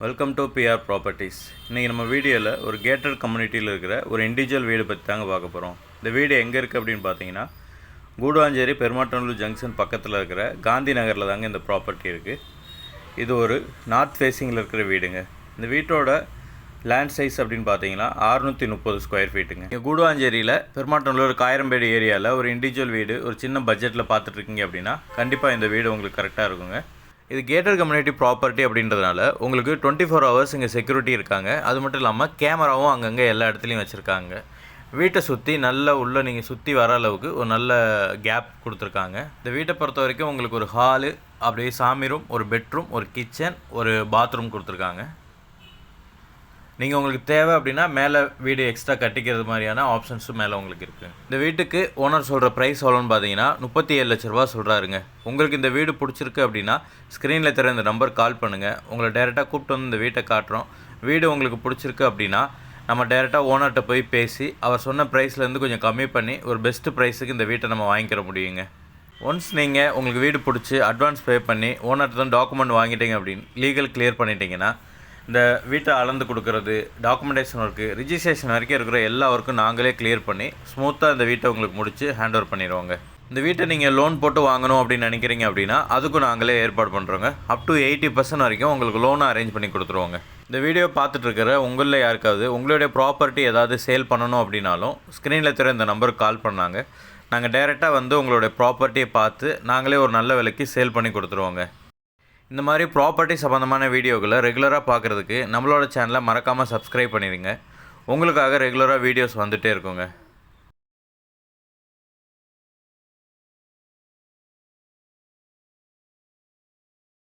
Welcome to PR properties. இன்றைக்கி நம்ம வீடியோவில் ஒரு கேட்டட் கம்யூனிட்டியில் இருக்கிற ஒரு இண்டிவிஜுவல் வீடு பற்றி தாங்க பார்க்க போகிறோம். இந்த வீடு எங்கே இருக்குது அப்படின்னு பார்த்தீங்கன்னா, கூடுவாஞ்சேரி பெருமாட்டநல்லூர் ஜங்ஷன் பக்கத்தில் இருக்கிற காந்தி நகரில் தாங்க இந்த ப்ராப்பர்ட்டி இருக்குது. இது ஒரு நார்த் ஃபேஸிங்கில் இருக்கிற வீடுங்க. இந்த வீட்டோட லேண்ட் சைஸ் அப்படின்னு பார்த்தீங்கன்னா 630 ஸ்கொயர் ஃபீட்டுங்க. இங்கே கூடுவாஞ்சேரியில் பெருமாட்டநல்லூர் காயரம்பேடு ஏரியாவில் ஒரு இண்டிவிஜுவல் வீடு ஒரு சின்ன பட்ஜெட்டில் பார்த்துட்ருக்கீங்க அப்படின்னா கண்டிப்பாக இந்த வீடு உங்களுக்கு கரெக்டாக இருக்குங்க. இது கேட்டட் கம்யூனிட்டி ப்ராப்பர்ட்டி அப்படின்றதுனால உங்களுக்கு 24 ஹவர்ஸ் இங்கே செக்யூரிட்டி இருக்காங்க. அது மட்டும் இல்லாமல் கேமராவும் அங்கங்கே எல்லா இடத்துலையும் வச்சுருக்காங்க. வீட்டை சுற்றி நல்ல உள்ளே நீங்கள் சுற்றி வர அளவுக்கு ஒரு நல்ல கேப் கொடுத்துருக்காங்க. இந்த வீட்டை பொறுத்த வரைக்கும் உங்களுக்கு ஒரு ஹாலு, அப்படியே சாமி ரூம், ஒரு பெட்ரூம், ஒரு கிச்சன், ஒரு பாத்ரூம் கொடுத்துருக்காங்க. நீங்கள் உங்களுக்கு தேவை அப்படின்னா மேலே வீடு எக்ஸ்ட்ரா கட்டிக்கிறது மாதிரியான ஆப்ஷன்ஸும் மேலே உங்களுக்கு இருக்குது. இந்த வீட்டுக்கு ஓனர் சொல்கிற ப்ரைஸ் எவ்வளோன்னு பார்த்தீங்கன்னா 37 லட்ச ரூபா சொல்கிறாருங்க. உங்களுக்கு இந்த வீடு பிடிச்சிருக்கு அப்படின்னா ஸ்க்ரீனில் தர இந்த நம்பர் கால் பண்ணுங்கள். உங்களை டேரெக்டாக கூப்பிட்டு வந்து இந்த வீட்டை காட்டுறோம். வீடு உங்களுக்கு பிடிச்சிருக்கு அப்படின்னா நம்ம டேரெக்டாக ஓனர்கிட்ட போய் பேசி அவர் சொன்ன ப்ரைஸ்லேருந்து கொஞ்சம் கம்மி பண்ணி ஒரு பெஸ்ட்டு ப்ரைஸுக்கு இந்த வீட்டை நம்ம வாங்கிக்கிற முடியுங்க. ஒன்ஸ் நீங்கள் உங்களுக்கு வீடு பிடிச்சி அட்வான்ஸ் பே பண்ணி ஓனர்கிட்ட தான் டாக்குமெண்ட் வாங்கிட்டீங்க அப்படின்னு லீகல் கிளியர் பண்ணிட்டீங்கன்னா இந்த வீட்டை அளந்து கொடுக்குறது, டாக்குமெண்டேஷன் ஒர்க்கு, ரிஜிஸ்ட்ரேஷன் வரைக்கும் இருக்கிற எல்லா ஒர்க்கும் நாங்களே கிளியர் பண்ணி ஸ்மூத்தாக இந்த வீட்டை உங்களுக்கு முடித்து ஹேண்ட் ஓவர் பண்ணிடுவோங்க. இந்த வீட்டை நீங்கள் லோன் போட்டு வாங்கணும் அப்படின்னு நினைக்கிறீங்க அப்படின்னா அதுக்கும் நாங்களே ஏற்பாடு பண்ணுறோங்க. அப் டு 80% வரைக்கும் உங்களுக்கு லோனை அரேஞ்ச் பண்ணி கொடுத்துருவோங்க. இந்த வீடியோ பார்த்துட்ருக்கிற உங்களில் யாருக்காவது உங்களுடைய ப்ராப்பர்ட்டி ஏதாவது சேல் பண்ணணும் அப்படின்னாலும் ஸ்க்ரீனில் தெரிய இந்த நம்பருக்கு கால் பண்ணாங்க. நாங்கள் டைரெக்டாக வந்து உங்களுடைய ப்ராப்பர்ட்டியை பார்த்து நாங்களே ஒரு நல்ல விலைக்கு சேல் பண்ணி கொடுத்துருவோங்க. இந்த மாதிரி ப்ராப்பர்ட்டி சம்மந்தமான வீடியோக்களை ரெகுலராக பார்க்குறதுக்கு நம்மளோட சேனலை மறக்காமல் சப்ஸ்கிரைப் பண்ணிடுங்க. உங்களுக்காக ரெகுலராக வீடியோஸ் வந்துகிட்டே இருக்குங்க.